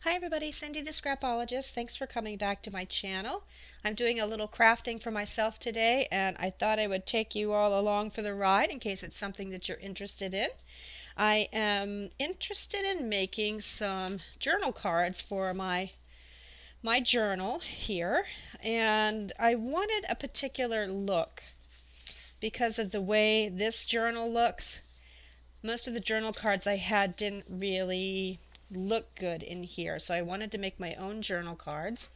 Hi everybody, Cindy the Scrapologist. Thanks for coming back to my channel. I'm doing a little crafting for myself today and I thought I would take you all along for the ride in case it's something that you're interested in. I am interested in making some journal cards for my journal here, and I wanted a particular look because of the way this journal looks. Most of the journal cards I had didn't really look good in here, so I wanted to make my own journal cards.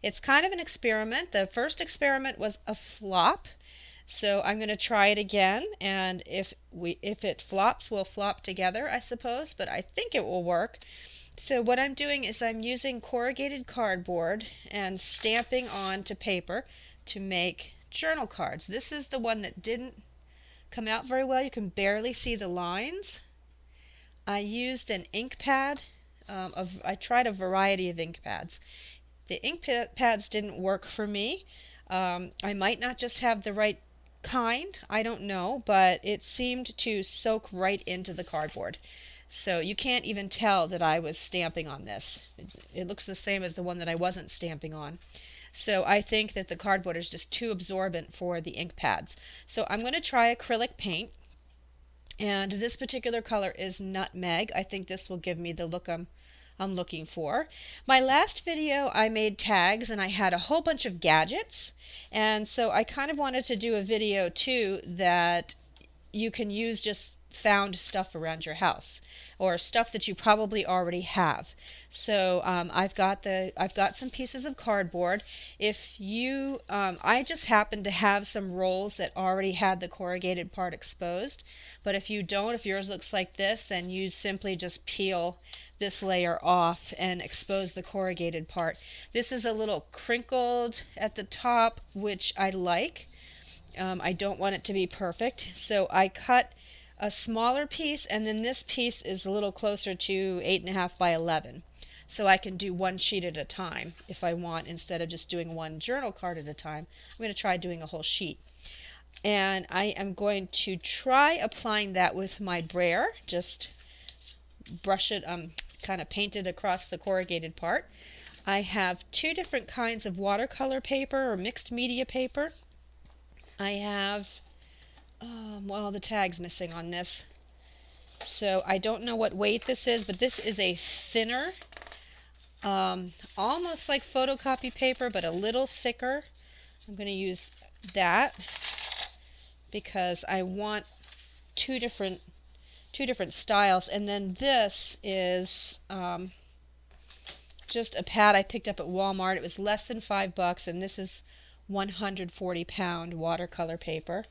It's kind of an experiment. The first experiment was a flop, so I'm going to try it again, and if it flops, we'll flop together, I suppose, but I think it will work. So what I'm doing is I'm using corrugated cardboard and stamping onto paper to make journal cards. This is the one that didn't come out very well. You can barely see the lines. I used an ink pad. I tried a variety of ink pads. The ink pads didn't work for me. I might not just have the right kind, I don't know, but it seemed to soak right into the cardboard. So you can't even tell that I was stamping on this. It looks the same as the one that I wasn't stamping on. So I think that the cardboard is just too absorbent for the ink pads. So I'm going to try acrylic paint. And this particular color is nutmeg. I think this will give me the look I'm looking for. My last video I made tags and I had a whole bunch of gadgets. And so I kind of wanted to do a video too that you can use just found stuff around your house or stuff that you probably already have. So I've got some pieces of cardboard. I just happen to have some rolls that already had the corrugated part exposed. But if you don't, if yours looks like this, then you simply just peel this layer off and expose the corrugated part. This is a little crinkled at the top, which I like. I don't want it to be perfect, so I cut a smaller piece, and then this piece is a little closer to 8.5 by 11. So I can do one sheet at a time if I want, instead of just doing one journal card at a time. I'm going to try doing a whole sheet. And I am going to try applying that with my brayer. Just brush it, kind of paint it across the corrugated part. I have two different kinds of watercolor paper or mixed media paper. I have, well, the tag's missing on this. So I don't know what weight this is, but this is a thinner, almost like photocopy paper, but a little thicker. I'm going to use that because I want two different styles. And then this is just a pad I picked up at Walmart. It was less than $5, and this is 140-pound watercolor paper,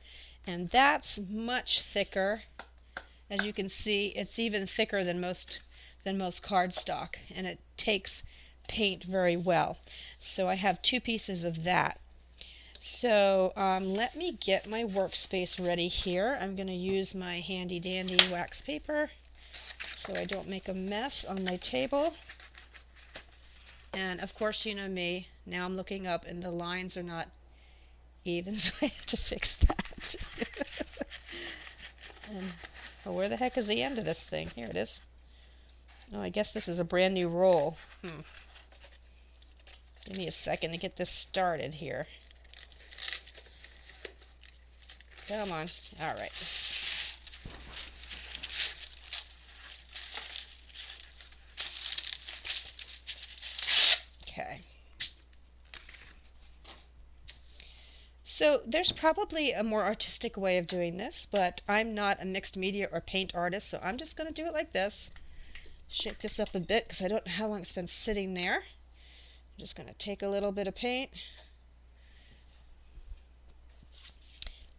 and that's much thicker. As you can see, it's even thicker than most cardstock, and it takes paint very well. So I have two pieces of that. So let me get my workspace ready here. I'm going to use my handy dandy wax paper so I don't make a mess on my table. And of course, you know me, now I'm looking up and the lines are not even, so I have to fix that. And, oh, where the heck is the end of this thing? Here it is. Oh, I guess this is a brand new roll. Give me a second to get this started here. Come on. All right. Okay. So there's probably a more artistic way of doing this, but I'm not a mixed media or paint artist, so I'm just going to do it like this. Shake this up a bit because I don't know how long it's been sitting there. I'm just going to take a little bit of paint.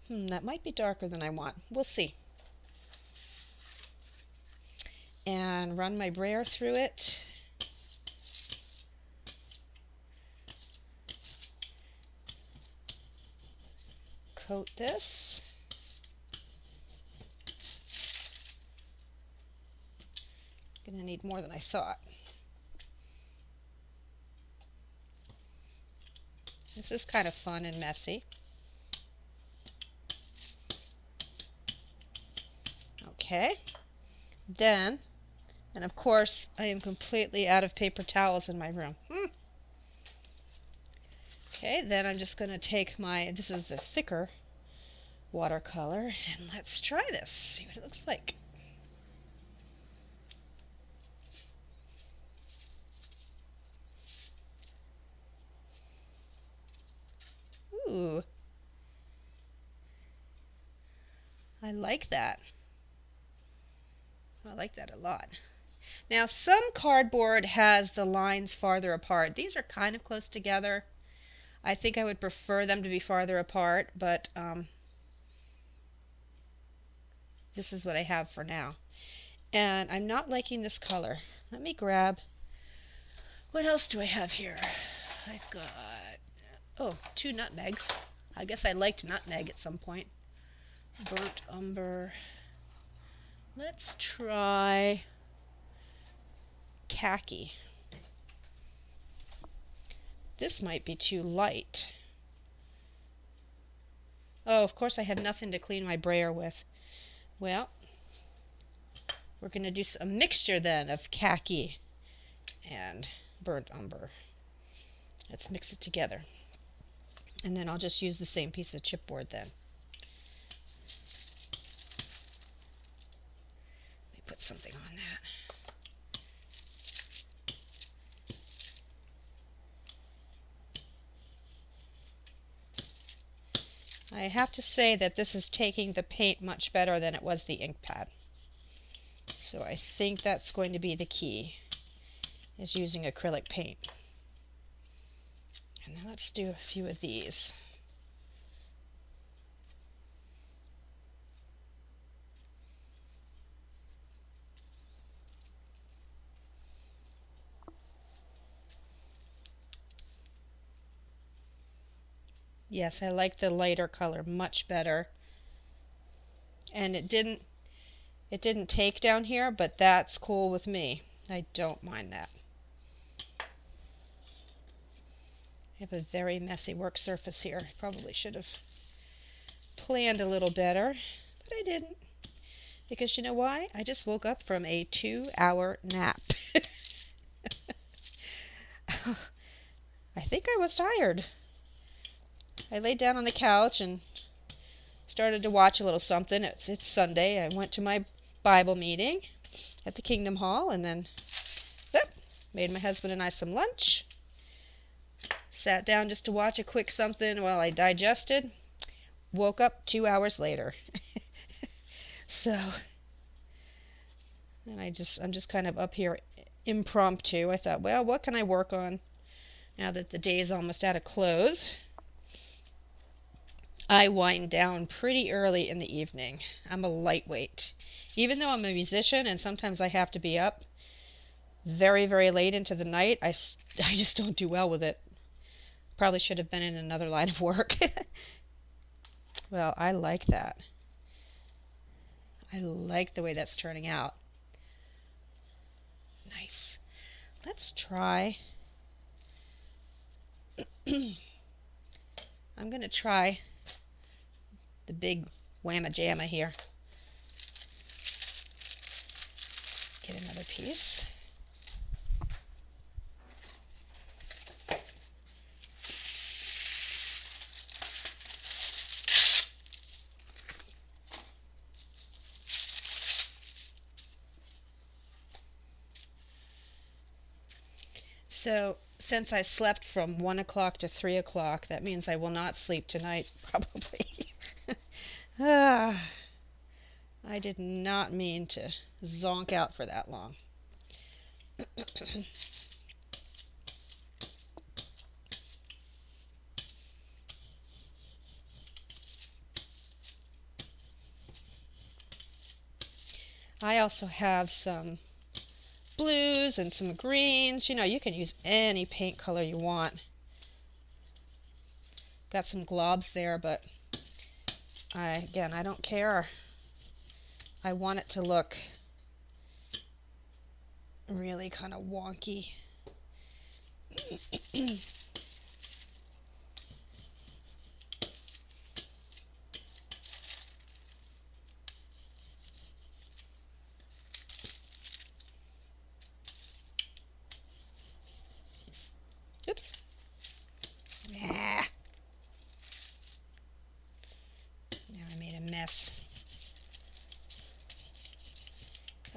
That might be darker than I want. We'll see. And run my brayer through it. Coat this. Gonna need more than I thought. This is kind of fun and messy. Okay. Then And of course, I am completely out of paper towels in my room. Okay, then I'm just going to take this is the thicker watercolor, and let's try this, see what it looks like. Ooh, I like that. I like that a lot. Now, some cardboard has the lines farther apart. These are kind of close together. I think I would prefer them to be farther apart, but this is what I have for now. And I'm not liking this color. Let me grab, what else do I have here? I've got, oh, 2 nutmegs. I guess I liked nutmeg at some point. Burnt umber. Let's try khaki. This might be too light. Oh, of course I have nothing to clean my brayer with. Well, we're going to do a mixture then of khaki and burnt umber. Let's mix it together. And then I'll just use the same piece of chipboard then. Let me put something on that. I have to say that this is taking the paint much better than it was the ink pad. So I think that's going to be the key, is using acrylic paint. And then let's do a few of these. Yes, I like the lighter color much better. And it didn't take down here, but that's cool with me. I don't mind that. I have a very messy work surface here. I probably should have planned a little better, but I didn't. Because you know why? I just woke up from a 2-hour nap. I think I was tired. I laid down on the couch and started to watch a little something. It's Sunday. I went to my Bible meeting at the Kingdom Hall, and then made my husband and I some lunch. Sat down just to watch a quick something while I digested. Woke up 2 hours later. So, and I'm just kind of up here impromptu. I thought, well, what can I work on now that the day is almost at a close? I wind down pretty early in the evening. I'm a lightweight. Even though I'm a musician and sometimes I have to be up very, very late into the night, I just don't do well with it. Probably should have been in another line of work. Well, I like that. I like the way that's turning out. Nice. Let's try. I'm going to try the big whamma jamma here. Get another piece. So, since I slept from 1 o'clock to 3 o'clock, that means I will not sleep tonight, probably. I did not mean to zonk out for that long. I also have some blues and some greens. You know, you can use any paint color you want. Got some globs there, but I don't care. I want it to look really kind of wonky.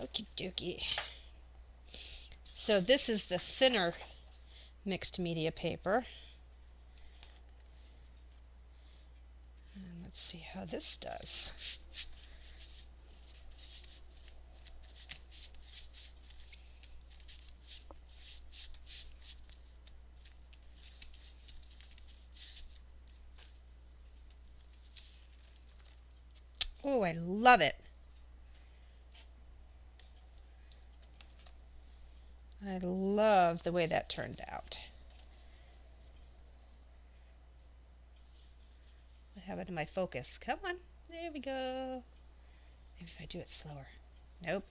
Okie dokie. So this is the thinner mixed media paper. And let's see how this does. Oh, I love it. I love the way that turned out. I have it in my focus. Come on. There we go. Maybe if I do it slower. Nope.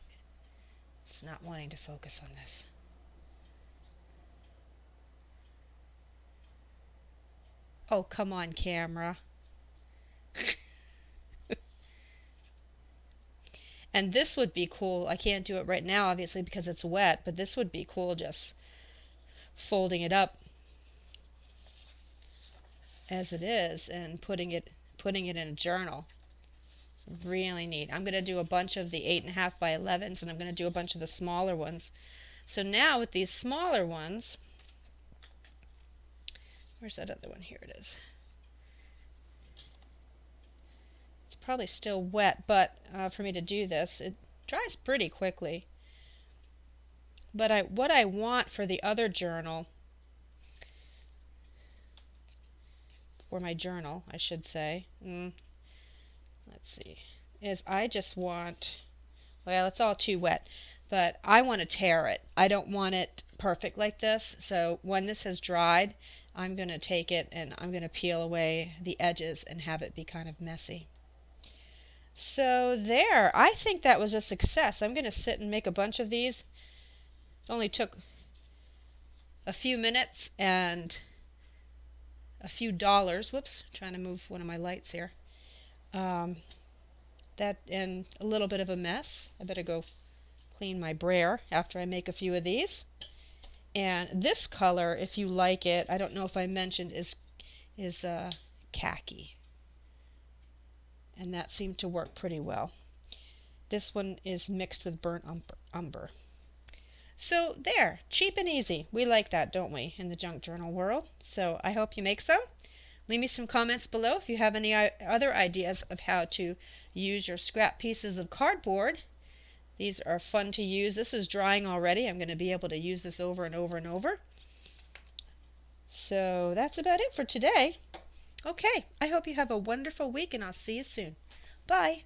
It's not wanting to focus on this. Oh, come on, camera. And this would be cool. I can't do it right now, obviously, because it's wet, but this would be cool just folding it up as it is and putting it in a journal. Really neat. I'm going to do a bunch of the 8.5 by 11s, and I'm going to do a bunch of the smaller ones. So now with these smaller ones, where's that other one? Here it is. It's probably still wet, but for me to do this, it dries pretty quickly. But what I want for the other journal, for my journal, I should say, let's see, is I just want, well, it's all too wet, but I want to tear it. I don't want it perfect like this, so when this has dried, I'm going to take it and I'm going to peel away the edges and have it be kind of messy. So there, I think that was a success. I'm going to sit and make a bunch of these. It only took a few minutes and a few dollars. Whoops, trying to move one of my lights here. That and a little bit of a mess. I better go clean my brayer after I make a few of these. And this color, if you like it, I don't know if I mentioned, is khaki. And that seemed to work pretty well. This one is mixed with burnt umber. So there, cheap and easy. We like that, don't we, in the junk journal world? So I hope you make some. Leave me some comments below if you have any other ideas of how to use your scrap pieces of cardboard. These are fun to use. This is drying already. I'm going to be able to use this over and over and over. So that's about it for today. Okay, I hope you have a wonderful week and I'll see you soon. Bye.